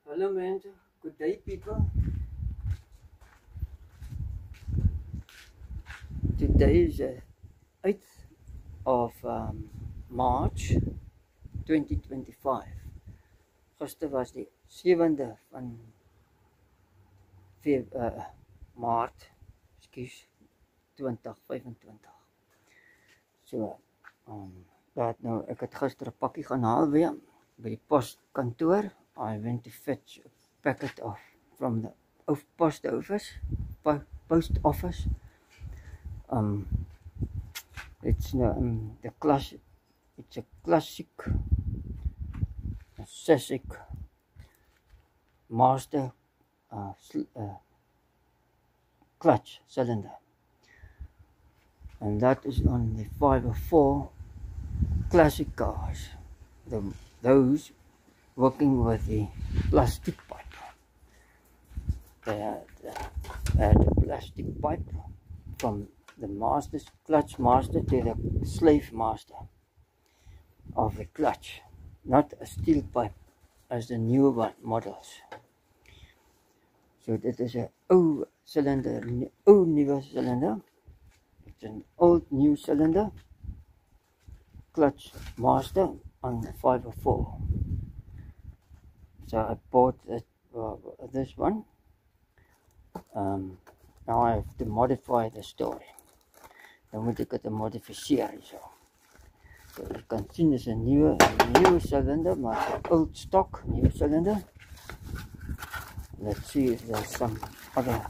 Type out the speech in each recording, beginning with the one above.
Hello man, good day people. Today is the 8th of March 2025. Gister was die 7de van Maart, excuse, 2025. So, nou, ek het gister 'n pakkie gaan haal weer by die postkantoor. I went to fetch a packet from the post office. It's it's a classic Sasek master clutch cylinder, and that is on the 504 classic cars, those working with the plastic pipe. They had a plastic pipe from the clutch master to the slave master of the clutch, not a steel pipe as the newer models. So this is an old cylinder, old newer cylinder. It's an old new cylinder, clutch master on the 504. So I bought this one. Now I have to modify the story. Dan moet ek dit modifiseer hierso. So you can see this is a new cylinder, maar it's old stock new cylinder. Let's see if there's some other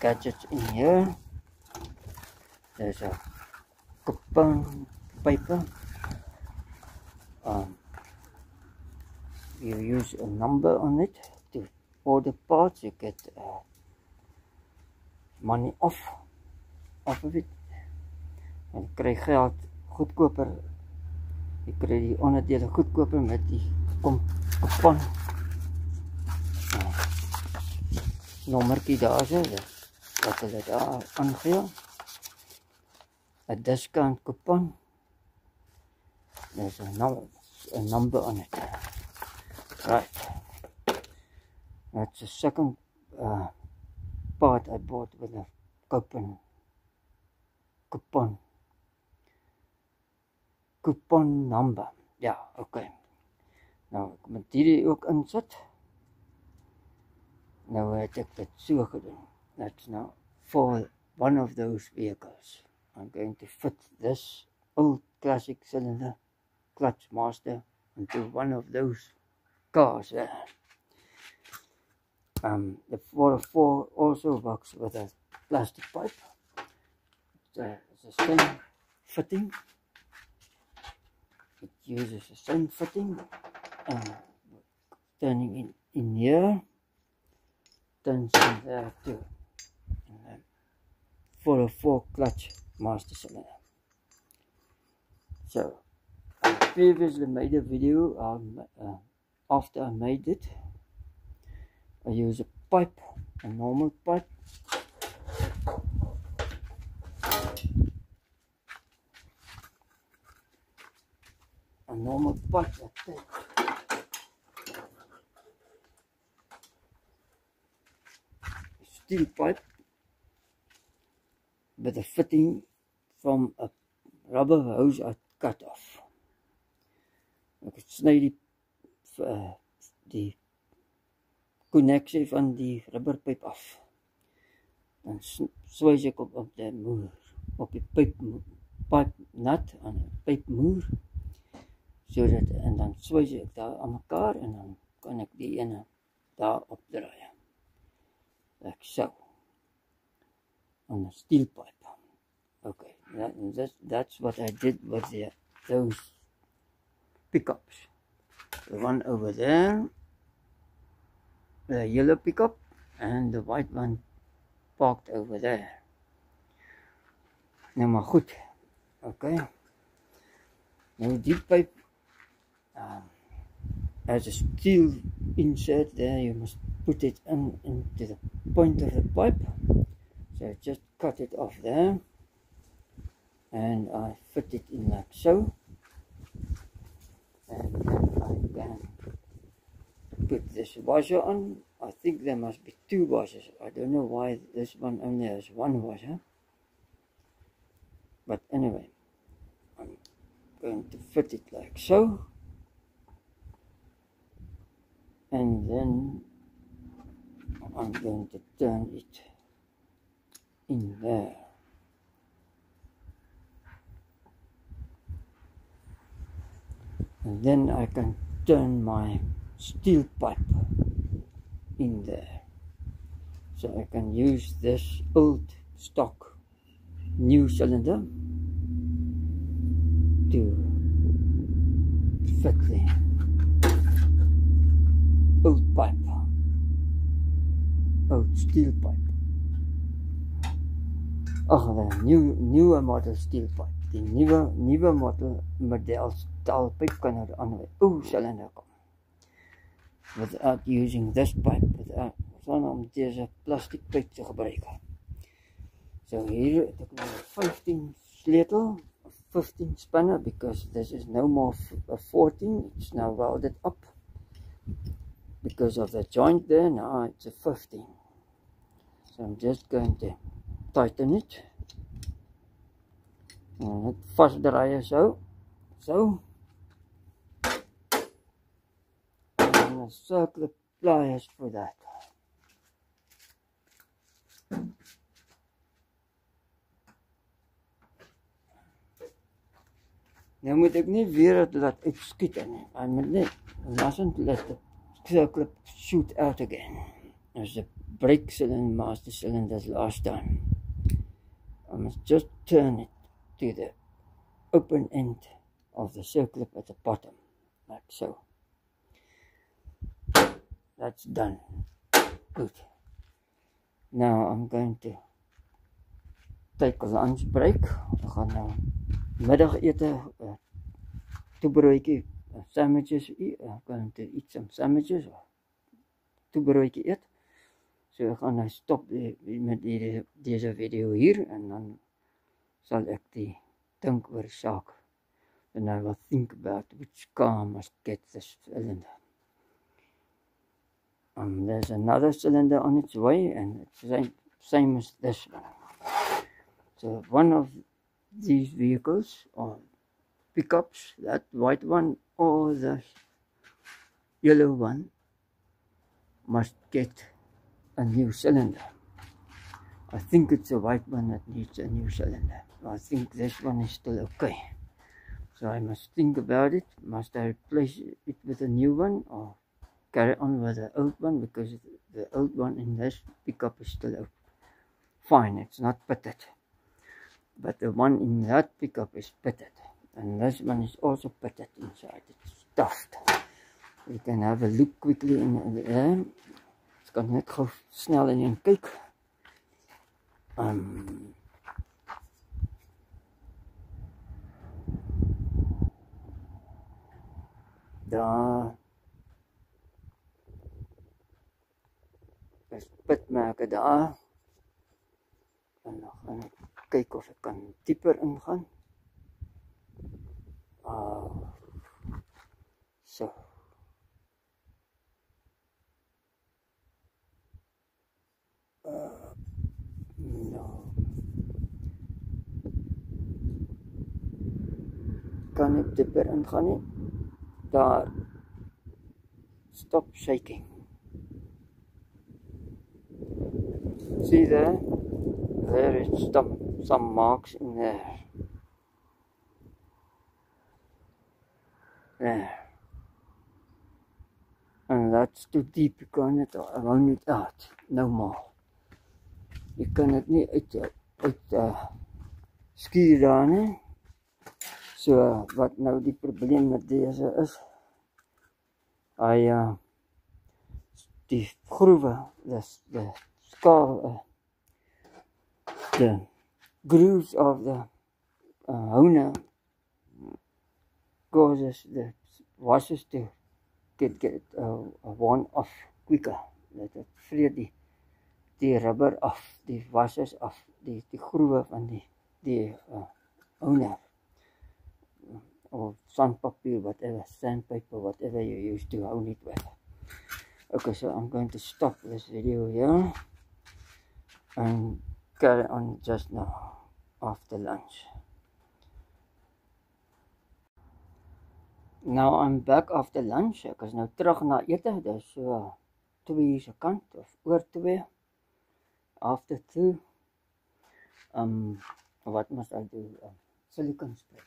gadgets in here. There's a coupon paper. You use a number on it to order parts. You get money off of it. En jy kry geld goedkoper. Jy kry die onderdele goedkoper met die coupon nommertjie daar so wat hulle daar aangee. A discount coupon. There's a number on it. Right. That's the second part I bought with a coupon number. Ja, okay. Nou, ek moet hierdie ook insit. Nou het ek dit so gedoen. That's now for one of those vehicles. I'm going to fit this old classic cylinder clutch master into one of those cars there. The 404 also works with a plastic pipe. It's the same fitting. It uses the same fitting, and turning in here, turns in there too. And then 404 clutch master cylinder. So I previously made a video after I made it. I use a pipe, a normal pipe. A normal pipe like that. A steel pipe with a fitting from a rubber hose I cut off. Ek sny die connectie van die rubberpyp af. Dan swys ek op die muur, op die pipe nut aan die pypmuur. En dan swys ek daar aan mekaar en dan kan ek die ene daar opdraai. Like so. On a steel pipe. Okay, that's what I did with those pickups. The one over there, the yellow pickup, and the white one parked over there. Nou maar goed. Okay. Nou die pipe has a steel insert there. You must put it into the point of the pipe. So I just cut it off there, and I fit it in like so. And then I can put this washer on. I think there must be 2 washers. I don't know why this one only has 1 washer. But anyway, I'm going to fit it like so. And then I'm going to turn it in there. And then I can turn my steel pipe in there. So I can use this old stock new cylinder to fit the old pipe, old steel pipe. Oh, the newer model steel pipe. Die nuwe model staalpyp kan er aan 'n ou cylinder kom. Without using this pipe, sonder om deze plastic pyp te gebruik. So hier het ek nou 15 sleutel, 15 spanner, because this is no more a 14, it's now welded up. Because of the joint there, now it's a 15. So I'm just going to tighten it. En het vastdraaien zo. And a circular pliers for that. Nou moet ek nie weer dit laat uitskiet nie. I mustn't let the circular shoot out again. As the brake cylinder, master cylinders last time. I must just turn it to the open end of the circle at the bottom, like so. That's done. Good. Now I'm going to take a lunch break. Ek gaan nou middagete, toebroodjie, sandwiches eat. I'm going to eat some sandwiches, toebroodjie eet. So ek gaan nou stop met deze video hier en dan sal ek die dink oor saak. And I will think about which car must get this cylinder. There's another cylinder on its way, and it's the same as this one. So one of these vehicles, or pickups, that white one or the yellow one, must get a new cylinder. I think it's the white one that needs a new cylinder. I think this one is still okay. So I must think about it. Must I replace it with a new one or carry on with the old one? Because the old one in this pickup is still fine. It's not pitted. But the one in that pickup is pitted. And this one is also pitted inside. It's stuffed. You can have a look quickly in there. Ek kan net gou snel in kyk. Daar is pitmerke daar. En dan gaan ek kyk of ek kan dieper ingaan. So. No. Kan ek dieper ingaan nie? Daar. Stop shaking. See there? There is some marks in there. There. And that's too deep. You can't run it out. No more. Je kan het nie uit skuur daar nie. So wat nou die probleem met deze is, die groewe, the grooves of the honer causes the washers to get worn off quicker. Dat het vreet die rubber af, die washers af, die groewe van die honer. Or sandpapier, whatever, sandpaper, whatever you use to hold it with. Okay, so I'm going to stop this video here and carry on just now after lunch. Nou I'm back after lunch. Ek is nou terug na ete. Dis so 2 se kant of oor 2. After 2. What must I do? Silicone spray.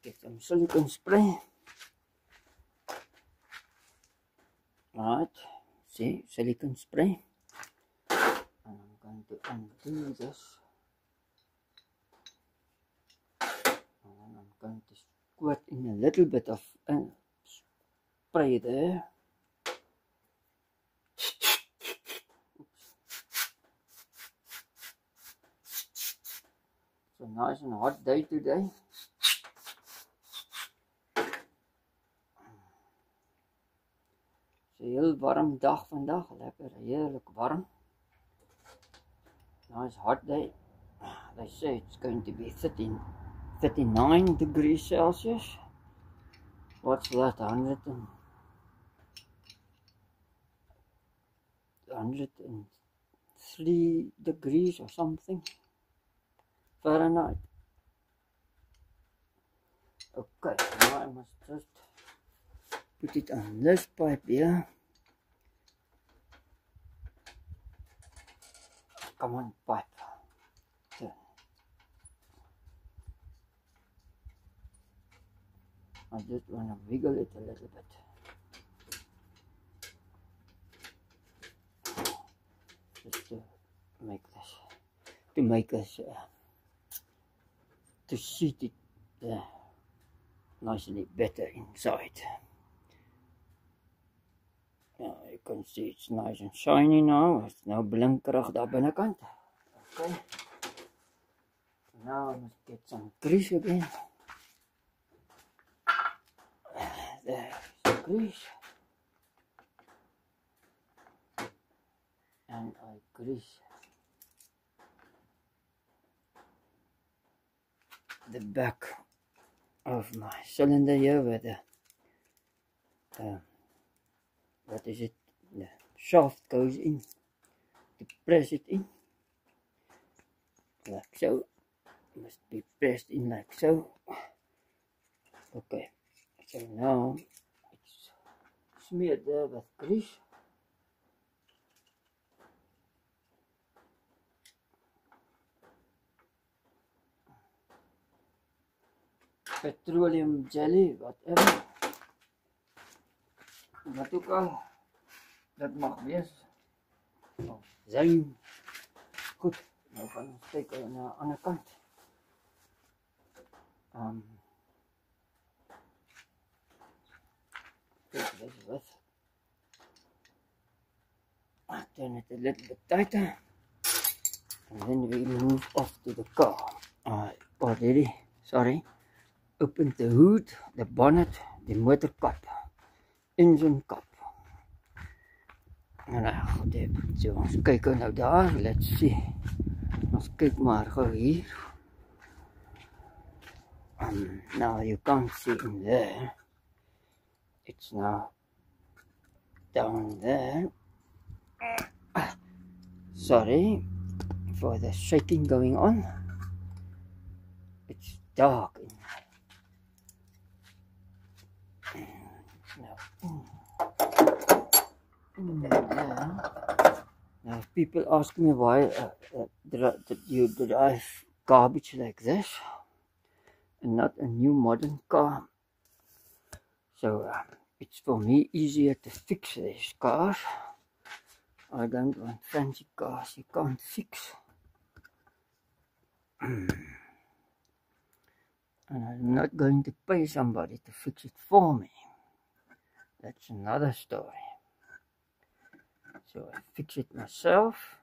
Get some silicone spray. Right. See, silicone spray. And I'm going to undo this. And I'm going to squirt in a little bit of spray there. So nice and hot day today. It's a heel warm dag vandag. Lekker, heerlijk warm. Nice hot day. They say it's going to be 39 degrees Celsius. What's that? 103 degrees or something. Fahrenheit. Okay, now I must just put it on this pipe here. Come on, pipe. Turn. I just want to wiggle it a little bit. Just to make us to seat it nicely better inside. Now you can see it's nice and shiny now. It's now blinkerig daar binnekant. Okay. Now I must get some grease again. There's the grease. And I grease the back of my cylinder here where the what is it? The shaft goes in to press it in. Like so. Must be pressed in like so. Okay. So now it's smeared there with grease. Petroleum jelly, whatever. Wat ook al, dat mag wees. Oh, zijn. Goed, nou gaan we kijken naar de andere kant. Kijk, this is it. I turn it a little bit tighter. And then we move off to the car. I already, opened the hood, the bonnet, the motor cap, engine cap. Nou goed, so ons kyk nou daar, let's see. Ons kyk maar gou hier. Now you can't see in there. It's now down there. Sorry for the shaking going on. It's dark in there. Now if people ask me why you drive garbage like this and not a new modern car, so it's for me easier to fix these cars. I don't want fancy cars you can't fix. And I'm not going to pay somebody to fix it for me. That's another story. So I fix it myself.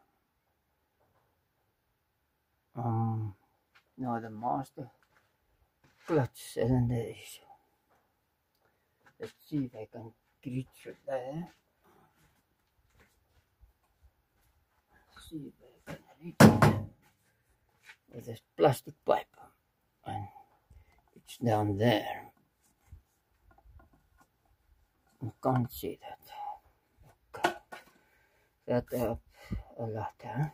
Now the master clutch cylinder is. Let's see if I can reach it there. Let's see if I can reach it with this plastic pipe. And it's down there. You can't see that. Okay. That up a lot, huh?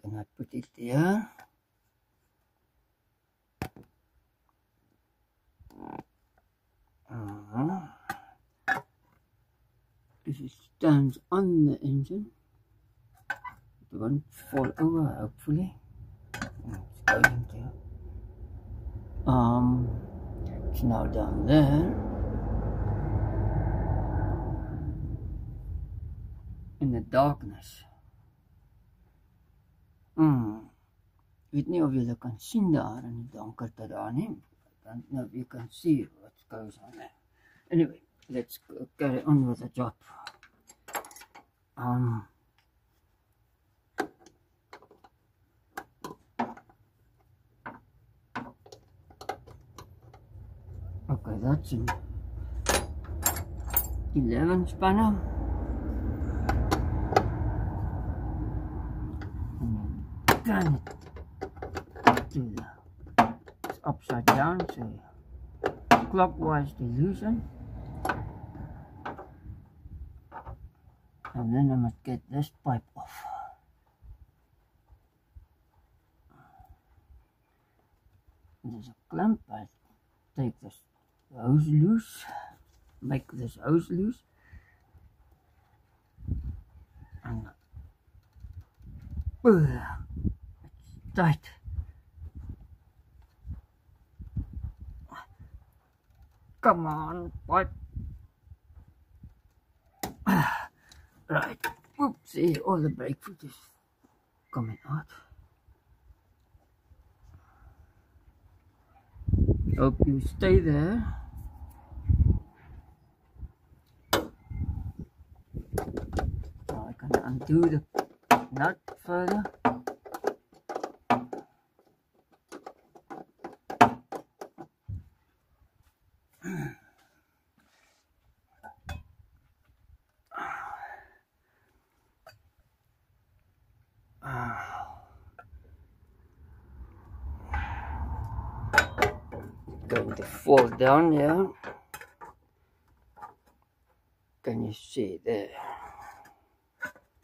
Can I put it there? If it stands on the engine, it won't fall over, hopefully. It's going to. It's now down there in the darkness. Weet nie of julle kan sien daar in die donkerte daar nie. I don't know if you can see what goes on there. Anyway, let's carry on with the job. Okay, that's an 11 spanner. Turn it to it's upside down, so clockwise to loosen. And then I must get this pipe off. There's a clamp. I take this hose loose, make this hose loose, and it's tight. Come on, pipe. Right. Oopsie, all the brake foot is coming out. Hope you stay there. Now I can undo the nut further. Going to fall down here. Can you see there?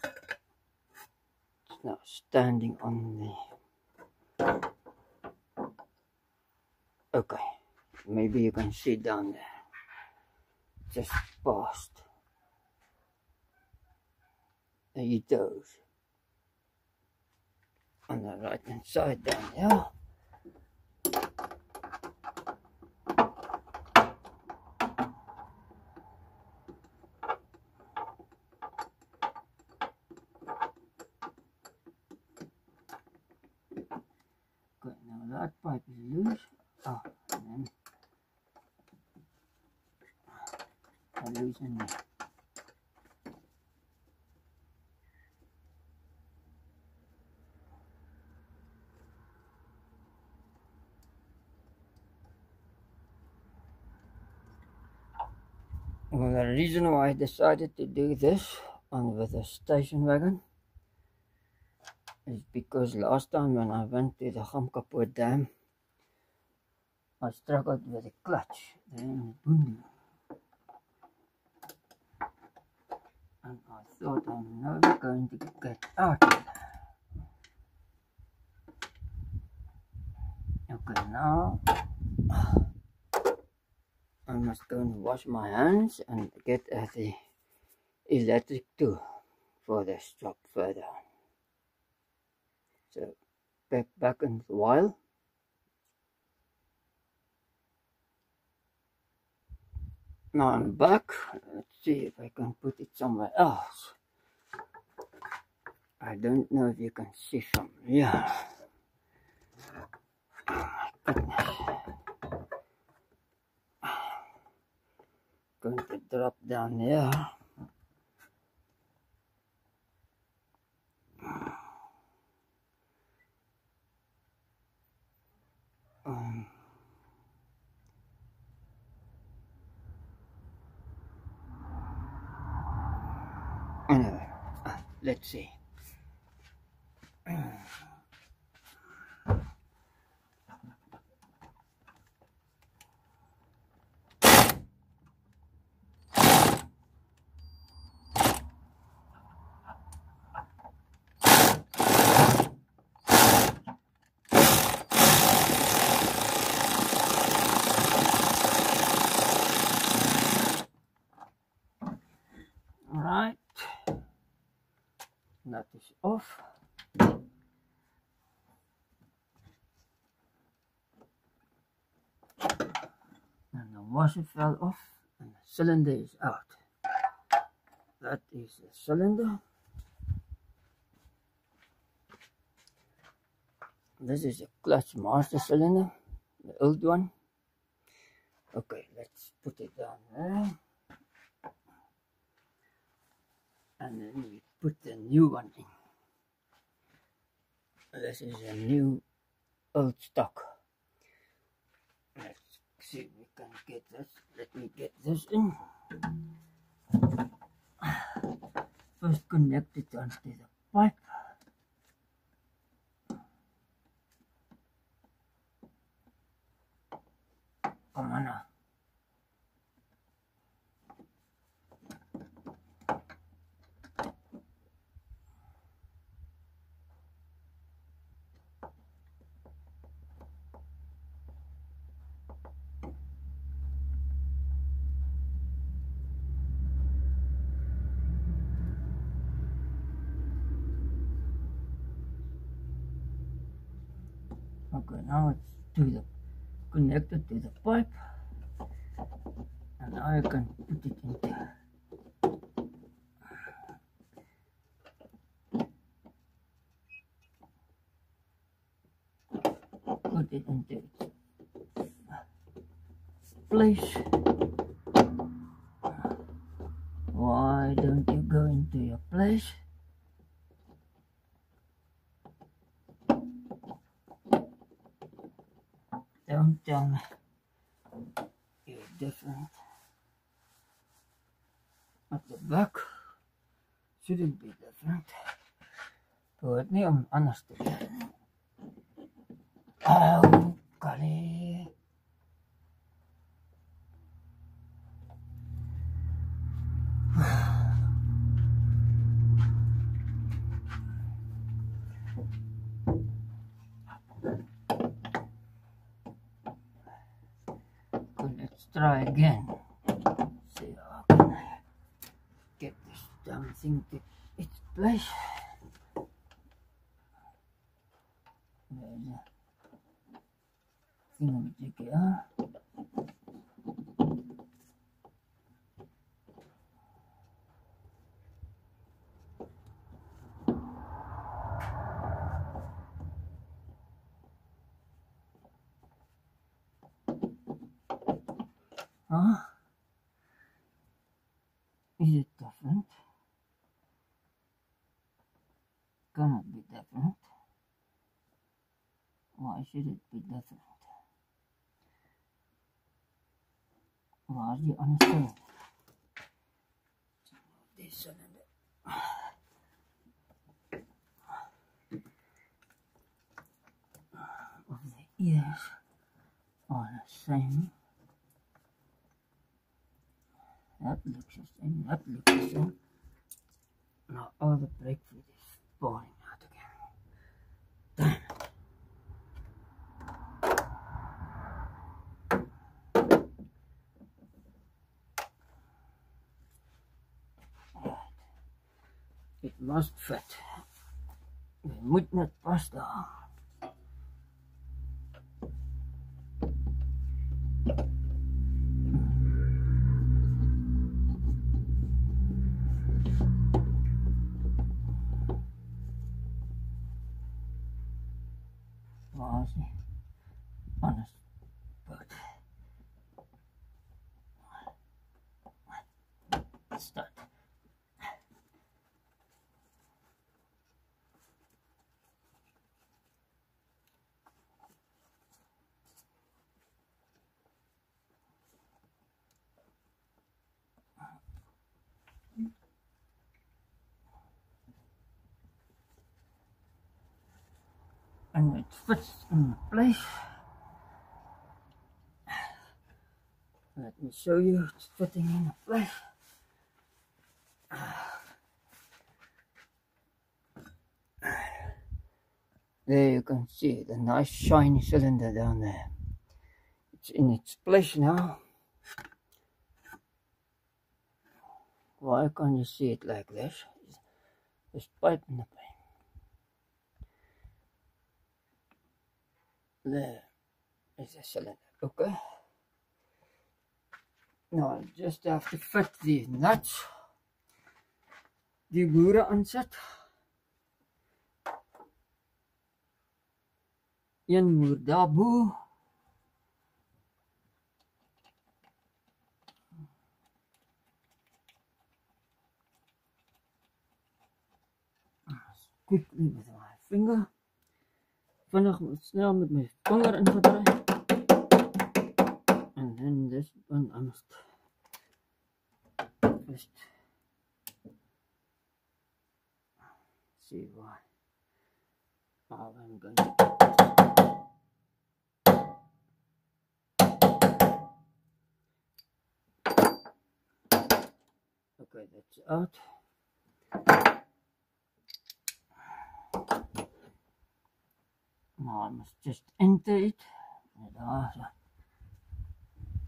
It's now standing on the. Okay, maybe you can see down there. Just past the heaters on the right hand side down here. Good, now that pipe is loose. Oh, and then I loosen it. Well, the reason why I decided to do this with a station wagon is because last time when I went to the Gamkapoort Dam, I struggled with the clutch there in the boondie. And I thought I'm never going to get out of there. Okay, now I must go and wash my hands and get at the electric tool for this job further. So back in a while. Now I'm back. Let's see if I can put it somewhere else. I don't know if you can see from here. Oh my goodness. Going to drop down here. Anyway, let's see. is off. And the washer fell off and the cylinder is out. That is the cylinder. This is a clutch master cylinder, the old one. Okay, let's put it down there. And then we put the new one in. This is a new old stock. Let's see if we can get this. Let me get this in. First connect it onto the pipe. Come on now. Okay, now it's connected to the pipe, and now I can put it into its place. Why don't you go into your place? Don't tell me you're different. At the back shouldn't be different. Hoort nie om anders te doen. Oh, golly. Let's try again. See how can I get this damn thing to its place. There's a thingamajig here. Huh? Is it different? Cannot be different. Why should it be different? Why do you understand? This cylinder. Of the ears are the same. That looks the same, that looks the same. Now all the brake fluid is pouring out again. Damn it. Right. It must fit. We moet net pas daar. Honestly, but let's start. And it fits in place. Let me show you it's fitting in place. There you can see the nice shiny cylinder down there. It's in its place now. Why can't you see it like this? This pipe in the plane. There is a cylinder. Okay. Now I just have to fit the nuts. Die boere aansit. Een moer daarbo. Quickly with my finger. Vinnig snel met my vinger ingedruk. And then this one I must first see why. Now I'm going to put this. Okay, that's out. Now I must just enter it.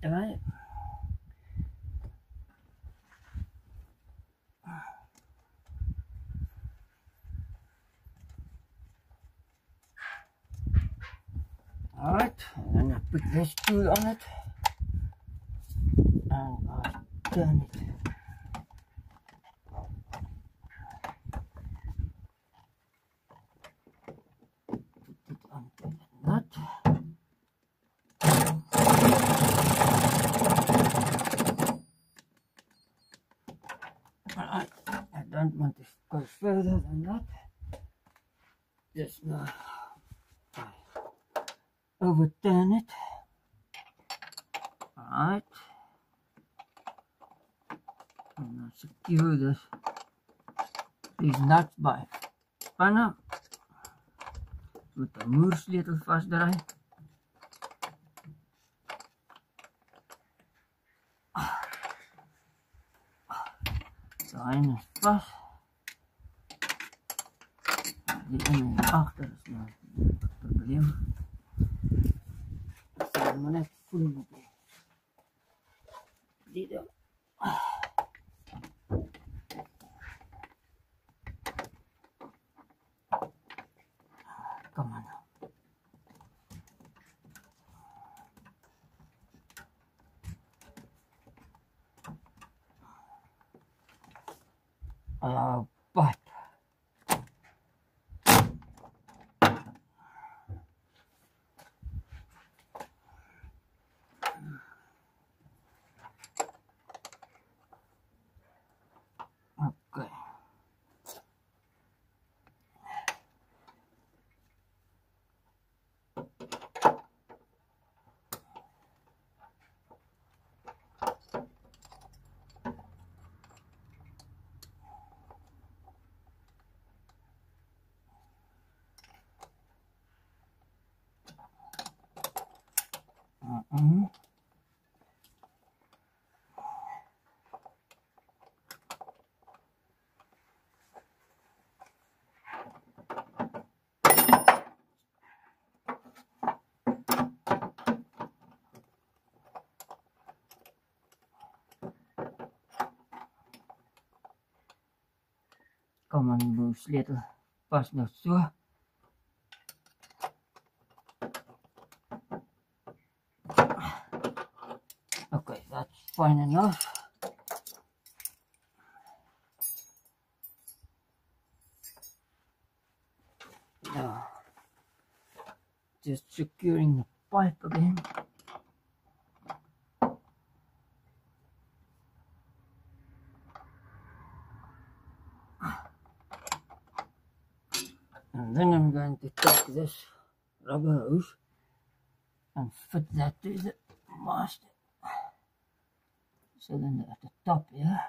Right. Alright, and then I put this tool on it and I turn it. Put it onto the nut. Alright, I don't want to go further than that. Just now overturn it. Alright. And I secure these nuts by spanner met 'n moersleutel vasdraai. Daai is vas. Die ene agter is nou 'n probleem. Ek sal maar net voel met die dan. Come on. But okay. Kom aan, die sleutel pas nou so. Okay, that's fine enough. Now, just securing the pipe again. And then I'm going to take this rubber hose and fit that to the master. So then at the top here.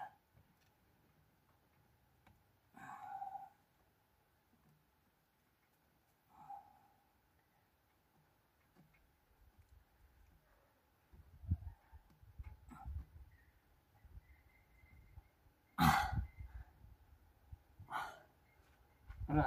Right.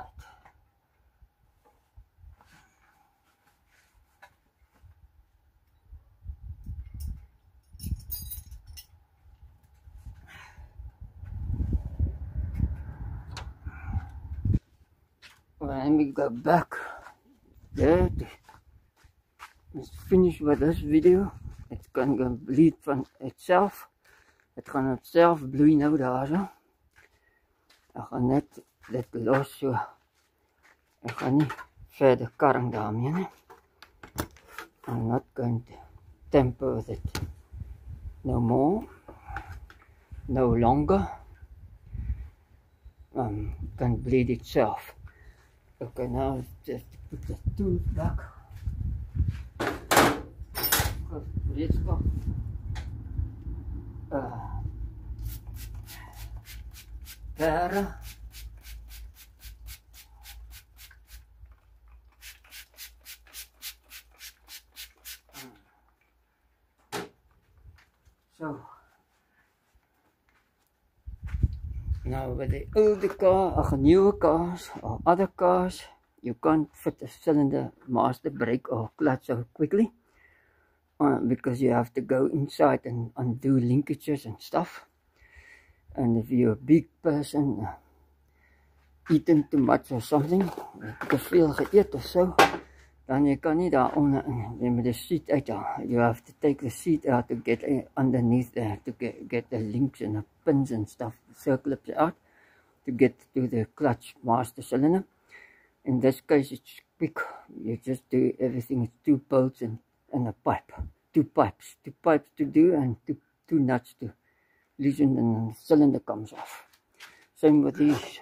Let me go back there to let's finish with this video. It kan gaan bleed van itself. Het gaan itself bloei nou daar zo. Ek gaan net dit los so. Ek gaan nie verder karring daarmee nie. I'm not going to tamper with it no more, no longer. Can bleed itself. Okay, now just put the tools back. Let's go. Pera. So now with the older car or newer cars or other cars, you can't fit a cylinder master brake or clutch so quickly because you have to go inside and undo linkages and stuff. And if you're a big person, eating too much or something, te veel geëet of so, dan jy kan nie daaronder, jy moet die seat uithaal. You have to take the seat out to get underneath there, to get the links and the pins and stuff, circle it out, to get to the clutch master cylinder. In this case, it's quick. You just do everything. It's 2 bolts and a pipe. 2 pipes. 2 pipes to do and two nuts to loosen, and the cylinder comes off. Same with these.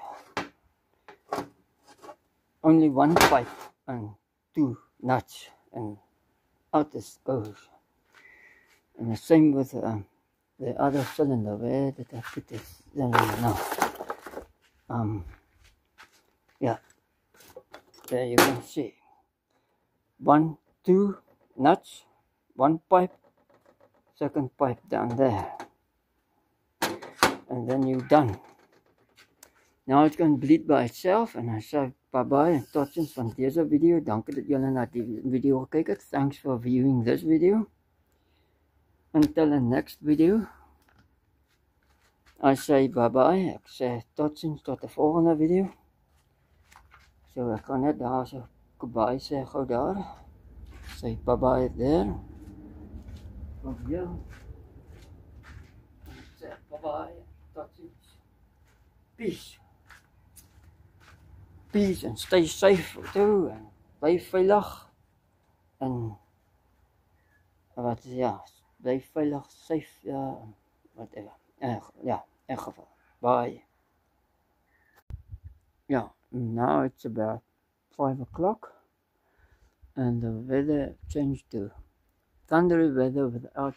Only 1 pipe and 2 nuts and out this goes. And the same with the other cylinder. Where did I put this cylinder now? Yeah, there you can see 1, 2 nuts, 1 pipe, second pipe down there, and then you're done. Now it's going to bleed by itself, and I say bye-bye en tot ziens van deze video. Dankie dat jullie naar die video gekyk het. Thanks for viewing this video. Until the next video, I say bye-bye. Ek sê tot ziens tot de volgende video. So ek kan net daar so goodbye sê gou daar. Say bye-bye there. From here. Say bye-bye. Tot ziens. Peace. Peace and stay safe too, and bly veilig, en wat ja, bly veilig, safe, ja, whatever. Ja, in geval. Bye. Yeah, now it's about 5 o'clock, and the weather changed to thundery weather without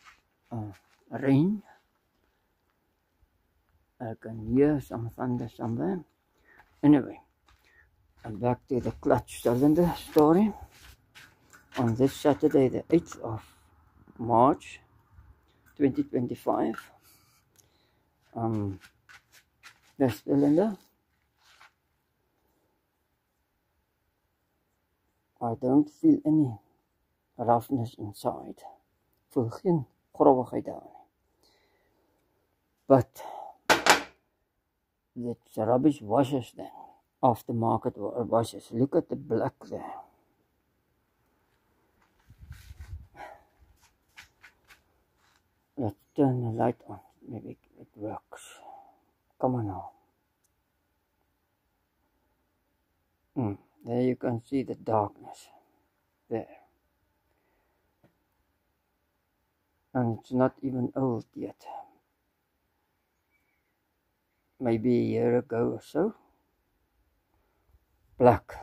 rain. I can hear some thunder somewhere. Anyway. And back to the clutch cylinder story. On this Saturday, the 8th of March 2025, the cylinder, I don't feel any roughness inside. Voel geen grovigheid daar nie. But it's rubbish washes then. Aftermarket washes. Look at the black there. Let's turn the light on. Maybe it works. Come on now. There you can see the darkness. There. And it's not even old yet. Maybe a year ago or so. Black.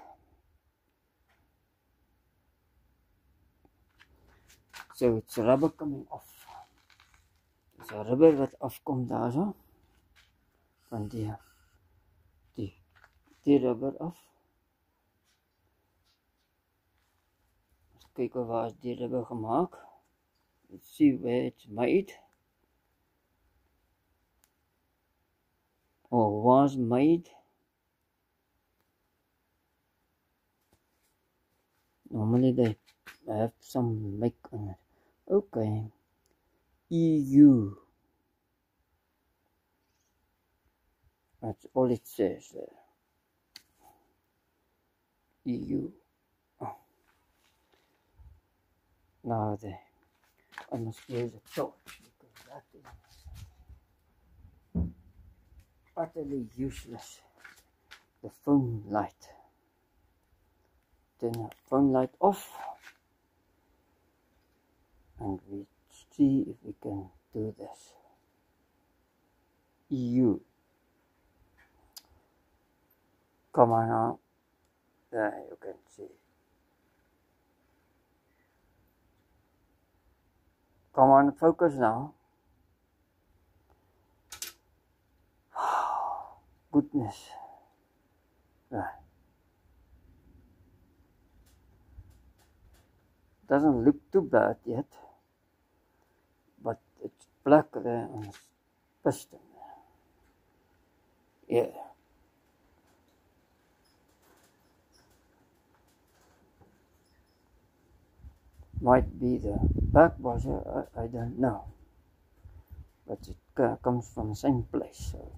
So it's rubber coming off. It's a rubber wat afkomt daar zo. Van die rubber af. Let's kijken waar is die rubber gemaakt. Let's see where it's made. Or was made. Normally they have some make on it. Okay. EU. That's all it says there. EU. Now I must use a torch because that is utterly useless. The phone light. Turn the phone light off and we see if we can do this. EU. Come on now. There you can see. Come on, focus now. Goodness. Right. Doesn't look too bad yet, but it's black there on the piston. Yeah. Might be the back washer, I don't know. But it comes from the same place, so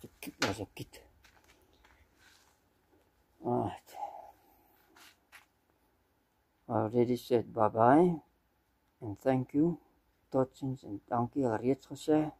it was a kit. Alright. I already said bye-bye and thank you. Tot ziens en dankie, reeds gesê.